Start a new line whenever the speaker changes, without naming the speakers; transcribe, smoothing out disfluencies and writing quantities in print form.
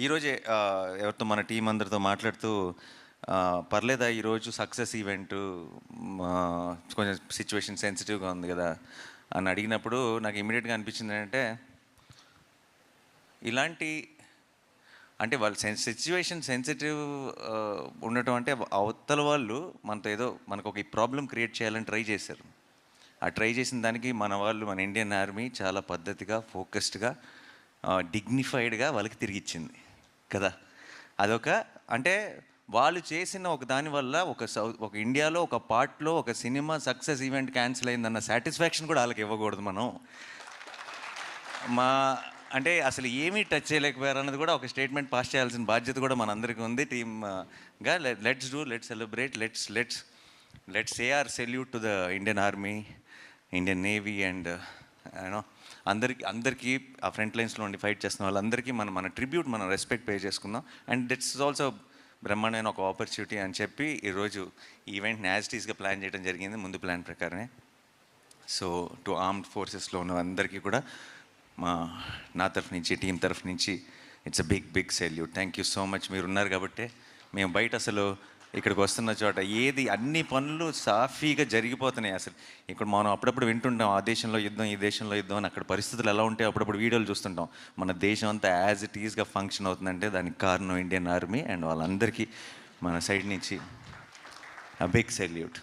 ఈరోజే ఎవరితో మన టీం అందరితో మాట్లాడుతూ పర్లేదా ఈరోజు సక్సెస్ ఈవెంటు కొంచెం సిచ్యువేషన్ సెన్సిటివ్గా ఉంది కదా అని అడిగినప్పుడు నాకు ఇమీడియట్గా అనిపించింది ఏంటంటే ఇలాంటి అంటే వాళ్ళు సిచ్యువేషన్ సెన్సిటివ్ ఉండటం అంటే అవతల వాళ్ళు మనతో ఏదో మనకు ఒక ప్రాబ్లం క్రియేట్ చేయాలని ట్రై చేశారు. ఆ ట్రై చేసిన దానికి మన వాళ్ళు మన ఇండియన్ ఆర్మీ చాలా పద్ధతిగా ఫోకస్డ్గా డిగ్నిఫైడ్గా వాళ్ళకి తిరిగిచ్చింది కదా. అదొక అంటే వాళ్ళు చేసిన ఒక దానివల్ల ఒక ఇండియాలో ఒక పార్ట్లో ఒక సినిమా సక్సెస్ ఈవెంట్ క్యాన్సిల్ అయిందన్న సాటిస్ఫాక్షన్ కూడా వాళ్ళకి ఇవ్వకూడదు మనం. మా అంటే అసలు ఏమీ టచ్ చేయలేకపోయారు అన్నది కూడా ఒక స్టేట్మెంట్ పాస్ చేయాల్సిన బాధ్యత కూడా మనందరికీ ఉంది టీమ్గా. Let's celebrate, let's say our salute to the Indian army, Indian navy and you know అందరికీ ఆ ఫ్రంట్ లైన్స్లో ఉండి ఫైట్ చేస్తున్న వాళ్ళందరికీ మన ట్రిబ్యూట్, మనం రెస్పెక్ట్ పే చేసుకుందాం. అండ్ దిట్స్ ఇస్ ఆల్సో బ్రహ్మాండమైన ఒక ఆపర్చునిటీ అని చెప్పి ఈరోజు ఈవెంట్ని యాజ్ టీస్గా ప్లాన్ చేయడం జరిగింది, ముందు ప్లాన్ ప్రకారమే. సో టు ఆర్మ్డ్ ఫోర్సెస్లో ఉన్న అందరికీ కూడా నా తరఫు నుంచి, టీం తరఫు నుంచి it's a big salute. Thank you so much. మీరు ఉన్నారు కాబట్టి మేము బయట అసలు ఇక్కడికి వస్తున్న చోట అన్ని పనులు సాఫీగా జరిగిపోతున్నాయి. అసలు ఇక్కడ మనం అప్పుడప్పుడు వింటుంటాం ఆ దేశంలో యుద్ధం, ఈ దేశంలో యుద్ధం అని. అక్కడ పరిస్థితులు ఎలా ఉంటాయి అప్పుడప్పుడు వీడియోలు చూస్తుంటాం. మన దేశం అంతా యాజ్ ఇట్ ఈజ్గా ఫంక్షన్ అవుతుందంటే దానికి కారణం ఇండియన్ ఆర్మీ అండ్ వాళ్ళందరికీ మన సైడ్ నుంచి బిగ్ సెల్యూట్.